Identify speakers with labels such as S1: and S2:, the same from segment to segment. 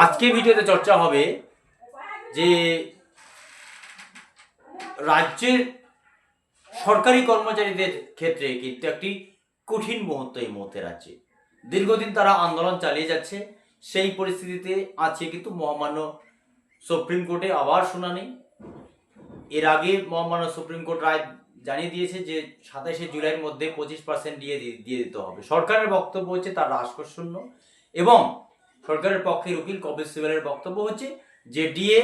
S1: আজকে ভিডিওতে চর্চা হবে যে রাজ্যের সরকারি কর্মচারীদের ক্ষেত্রে কিন্তু একটি কঠিন মুহূর্ত এই মুহূর্তে রাজ্যে। দীর্ঘদিন তারা আন্দোলন চালিয়ে যাচ্ছে, সেই পরিস্থিতিতে আছে কিন্তু মহামান্য সুপ্রিম কোর্টে আবার শুনানি। এর আগে মহামান্য সুপ্রিম কোর্ট রায় জানিয়ে দিয়েছে যে 27শে জুলাইয়ের মধ্যে 25% দিয়ে দিতে হবে। সরকারের বক্তব্য হচ্ছে তার রাজকোষশূন্য, এবং সরকারের পক্ষের উকিল কপিল সিবালের বক্তব্য হচ্ছে যে ডিএ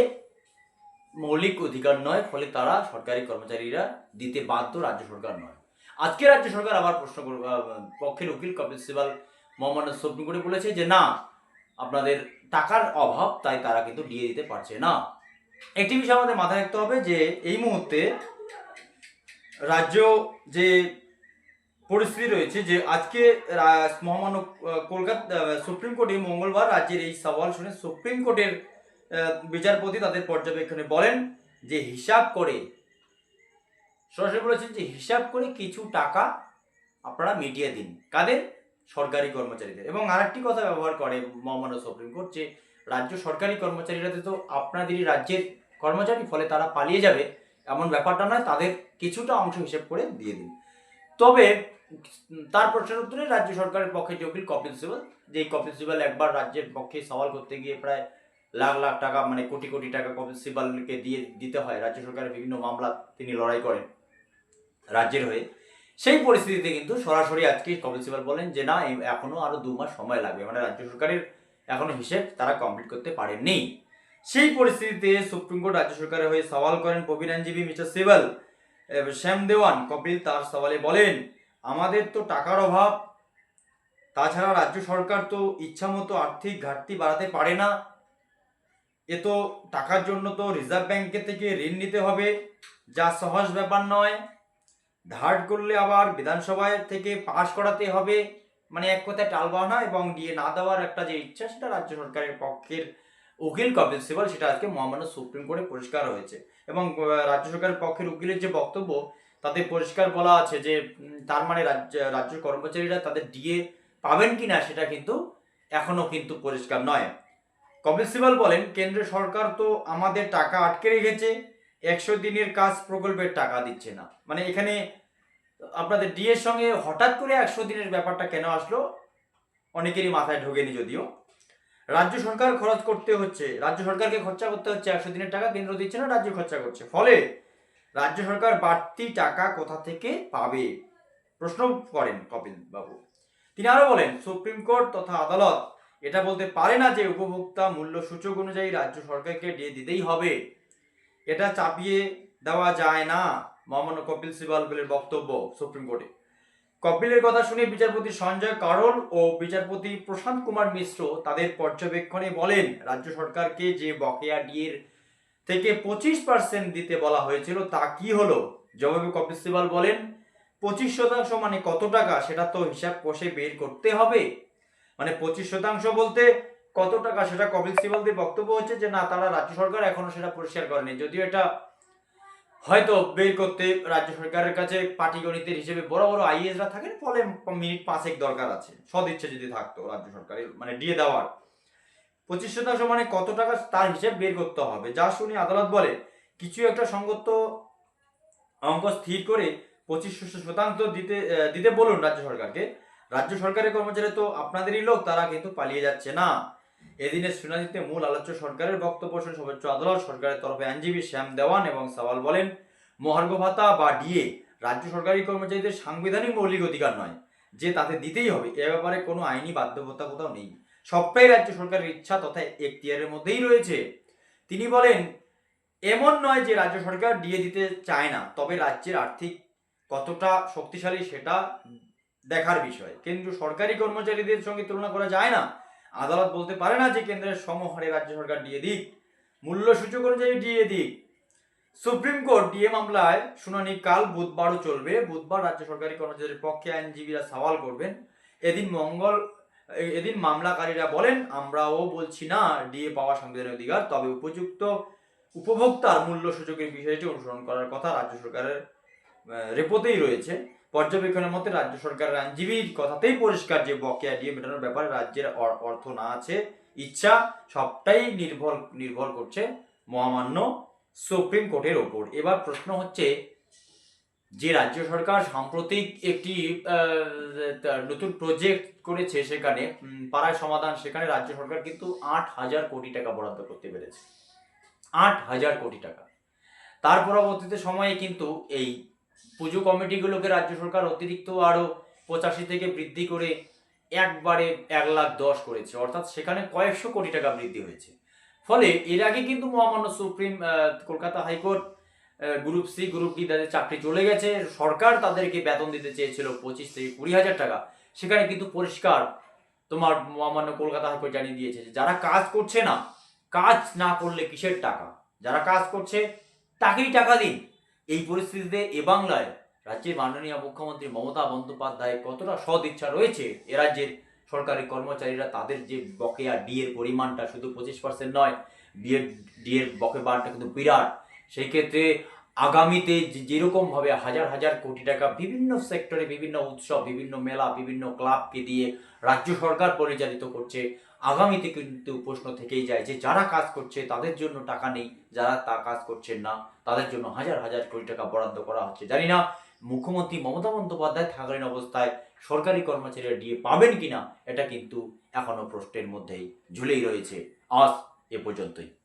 S1: মৌলিক অধিকার নয়, ফলে তারা সরকারি কর্মচারীরা দিতে বাধ্য, রাজ্য সরকার নয়। আজকে রাজ্য সরকার আবার পক্ষের উকিল কপিল সিবাল মহামান্য সুপ্রিম কোর্টে বলেছে যে না, আপনাদের টাকার অভাব, তাই তারা কিন্তু ডিএ দিতে পারছে না। একটি বিষয় আমাদের মাথায় রাখতে হবে যে এই মুহূর্তে রাজ্য যে পরিস্থিতি রয়েছে, যে আজকে মহামান্য কলকাতা সুপ্রিম কোর্টে মঙ্গলবার রাজ্যের এই সওয়াল শুনে সুপ্রিম কোর্টের বিচারপতি তাদের পর্যবেক্ষণে বলেন যে হিসাব করে, সরাসরি বলেছেন যে হিসাব করে কিছু টাকা আপনারা মিটিয়ে দিন। কাদের? সরকারি কর্মচারীদের। এবং আরেকটি কথা ব্যবহার করে মহামান্য সুপ্রিম কোর্ট যে রাজ্য সরকারি কর্মচারীরা তো আপনাদেরই রাজ্যের কর্মচারী, ফলে তারা পালিয়ে যাবে এমন ব্যাপারটা নয়, তাদের কিছুটা অংশ হিসেব করে দিয়ে দিন। তবে তার প্রশ্নের উত্তরে রাজ্য সরকারের পক্ষে যে উকিল কপিল সিবাল, যে কপিল সিবাল একবার রাজ্যের পক্ষে সওয়াল করতে গিয়ে প্রায় লাখ লাখ টাকা, মানে কোটি কোটি টাকা কপিল সিবালকে দিতে হয়। রাজ্য সরকারের বিভিন্ন মামলা তিনি লড়াই করেন রাজ্যের হয়ে। সেই পরিস্থিতিতে কিন্তু সরাসরি আজকে কপিল সিবাল বলেন যে না, এখনো আরো 2 মাস সময় লাগবে, মানে রাজ্য সরকারের এখনো হিসেব তারা কমপ্লিট করতে পারেননি। সেই পরিস্থিতিতে সুপ্রিম কোর্ট রাজ্য সরকারের হয়ে সওয়াল করেন প্রবীণ আইনজীবী মিস্টার সিবাল। শ্যাম দেওয়ান কপিল তার সওয়ালে বলেন, আমাদের তো টাকার অভাব, তাছাড়া রাজ্য সরকার তো ইচ্ছামতো আর্থিক ঘাটতি বাড়াতে পারে না। এ তো টাকার জন্য তো রিজার্ভ ব্যাংকের থেকে ঋণ নিতে হবে, যা সহজ ব্যাপার নয়। ধার করলে আবার বিধানসভায় থেকে পাশ করাতে হবে, মানে এক কথায় টালবাহানা এবং দিয়ে না দেওয়ার একটা যে ইচ্ছা, সেটা রাজ্য সরকারের পক্ষের উকিল কপিল সিবাল, সেটা আজকে মহামান্য সুপ্রিম কোর্টে পরিষ্কার হয়েছে। এবং রাজ্য সরকারের পক্ষের উকিলের যে বক্তব্য, তাতে পরিষ্কার বলা আছে যে তার মানে রাজ্য কর্মচারীরা তাদের ডিএ পাবেন কিনা সেটা কিন্তু এখনো কিন্তু পরিষ্কার নয়। কপিল সিবাল বলেন, কেন্দ্র সরকার তো আমাদের টাকা আটকে রেখেছে, 100 দিনের কাজ প্রকল্পের টাকা দিচ্ছে না। মানে এখানে আপনাদের ডিএর সঙ্গে হঠাৎ করে 100 দিনের ব্যাপারটা কেন আসলো অনেকেরই মাথায় ঢোকেনি। যদিও রাজ্য সরকার খরচ করতে হচ্ছে, রাজ্য সরকারকে খরচা করতে হচ্ছে 100 দিনের টাকা, কেন্দ্র দিচ্ছে না, রাজ্য খরচা করছে, ফলে রাজ্য সরকার বাড়তি টাকা কোথা থেকে পাবে, প্রশ্ন করেন কপিল বাবু। তিনি আরো বলেন, সুপ্রিম কোর্ট তথা আদালত এটা বলতে পারে না যে উপভোক্তা মূল্য সূচক অনুযায়ী রাজ্য সরকারকে ডিএ দিতেই হবে, এটা চাপিয়ে দেওয়া যায় না। মহামান্য কপিল সিবালের বক্তব্য সুপ্রিম কোর্টে। কপিলের কথা শুনে বিচারপতি সঞ্জয় কারোল ও বিচারপতি প্রশান্ত কুমার মিশ্র তাদের পর্যবেক্ষণে বলেন, রাজ্য সরকারকে যে বকেয়া ডিএর থেকে 25% দিতে বলা হয়েছিল তা কি হলো? জবাবে কপিল সিবাল বলেন, 25% মানে কত টাকা সেটা তো হিসাব কষে বের করতে হবে। মানে 25% বলতে কত টাকা, সেটা কপিল সিবালদের বক্তব্য হচ্ছে যে না, তারা রাজ্য সরকার এখনো সেটা পরিষ্কার করেনি। যদিও এটা হয়তো বের করতে রাজ্য সরকারের কাছে পাটিগণিতের হিসেবে বড় বড় আইএসরা থাকেন, ফলে মিনিট 5 দরকার আছে, সদিচ্ছে যদি থাকতো রাজ্য সরকারের মানে ডিএ দেওয়ার। 25% মানে কত টাকা তার হিসেব বের করতে হবে। যা শুনে আদালত বলে, কিছু একটা সঙ্গত অঙ্ক স্থির করে 25% দিতে বলুন রাজ্য সরকারকে। রাজ্য সরকারের কর্মচারী তো আপনাদেরই লোক, তারা কিন্তু পালিয়ে যাচ্ছে না। এদিনের শুনানিতে মূল আলোচ্য সরকারের বক্তব্য শুনে সর্বোচ্চ আদালত সরকারের তরফে আইনজীবী শ্যাম দেওয়ান এবং সওয়াল বলেন, মহার্ঘ ভাতা বা ডিএ রাজ্য সরকারি কর্মচারীদের সাংবিধানিক মৌলিক অধিকার নয় যে তাতে দিতেই হবে, এ ব্যাপারে কোনো আইনি বাধ্যবাধকতা কোথাও নেই, সবটাই রাজ্য সরকারের ইচ্ছা তথা এখতিয়ারের মধ্যেই রয়েছে। তিনি বলেন, এমন নয় যে রাজ্য সরকার ডিএ দিতে চায় না, তবে রাজ্যের আর্থিক কতটা শক্তিশালী সেটা দেখার বিষয়। কেন্দ্র সরকারি কর্মচারীদের সঙ্গে তুলনা করা যায় না। আদালত বলতে পারে না যে কেন্দ্রের সমহারে রাজ্য সরকার ডিএ দিক, মূল্য সূচক অনুযায়ী ডিএ দিক। সুপ্রিম কোর্ট ডিএ মামলায় শুনানি কাল বুধবারও চলবে। বুধবার রাজ্য সরকারি কর্মচারীর পক্ষে আইনজীবীরা সওয়াল করবেন। এদিন মামলাকারীরা বলেন, আমরাও বলছি না ডিএ পাওয়া সাংবিধানিক অধিকার, তবে উপযুক্ত উপভোক্তার মূল্য সূচকের বিষয়টি অনুসরণ করার কথা রাজ্য সরকারের রেপোতেই রয়েছে। পর্যবেক্ষণের মতে রাজ্য সরকারের আইনজীবীর কথাতেই পরিষ্কার যে বকেয়া ডিএ মেটানোর ব্যাপারে রাজ্যের অর্থ না আছে, ইচ্ছা সবটাই নির্ভর করছে মহামান্য সুপ্রিম কোর্টের ওপর। এবার প্রশ্ন হচ্ছে, যে রাজ্য সরকার সাম্প্রতিক একটি নতুন প্রজেক্ট করেছে, সেখানে পাড়ায় সমাধান, সেখানে রাজ্য সরকার কিন্তু 8,000 কোটি টাকা বরাদ্দ করতে পেরেছে। 8,000 কোটি টাকা। তার পরবর্তীতে সময়ে কিন্তু এই পুজো কমিটিগুলোকে রাজ্য সরকার অতিরিক্ত আরো 85 থেকে বৃদ্ধি করে একবারে 1,10,000 করেছে, অর্থাৎ সেখানে কয়েকশো কোটি টাকা বৃদ্ধি হয়েছে। ফলে এর আগে কিন্তু মহামান্য supreme Kolkata high court group C group D তাদের চাকরি চলে গেছে, সরকার তাদেরকে বেতন দিতে চেয়েছিল 25 থেকে 20,000 টাকা। সেখানে কিন্তু পরিষ্কার তোমার মহামান্য কলকাতা হাইকোর্ট জানিয়ে দিয়েছে যে যারা কাজ করছে না, কাজ না করলে কিসের টাকা, যারা কাজ করছে তাকেই টাকা দিন। এই পরিস্থিতিতে এ বাংলায় রাজ্যের মাননীয় মুখ্যমন্ত্রী মমতা বন্দ্যোপাধ্যায় কতটা সদ ইচ্ছা রয়েছে এ রাজ্যের সরকারি কর্মচারীরা তাদের যে বকেয়া ডিএর পরিমাণটা শুধু 25% নয়, ডিএর বকেয়াটা কিন্তু বিরাট। সেই ক্ষেত্রে আগামীতে যেরকম ভাবে হাজার হাজার কোটি টাকা বিভিন্ন সেক্টরে, বিভিন্ন উৎসব, বিভিন্ন মেলা, বিভিন্ন ক্লাবকে দিয়ে রাজ্য সরকার পরিচালিত করছে, আগামীতে কিন্তু প্রশ্ন থেকেই যায় যে যারা কাজ করছে তাদের জন্য টাকা নেই, যারা তা কাজ করছেন না তাদের জন্য হাজার হাজার কোটি টাকা বরাদ্দ করা হচ্ছে। জানি না মুখ্যমন্ত্রী মমতা বন্দ্যোপাধ্যায় থাকালীন অবস্থায় সরকারি কর্মচারীরা ডিএ পাবেন কিনা, এটা কিন্তু এখনো প্রশ্নের মধ্যেই ঝুলেই রয়েছে। আজ এ পর্যন্তই।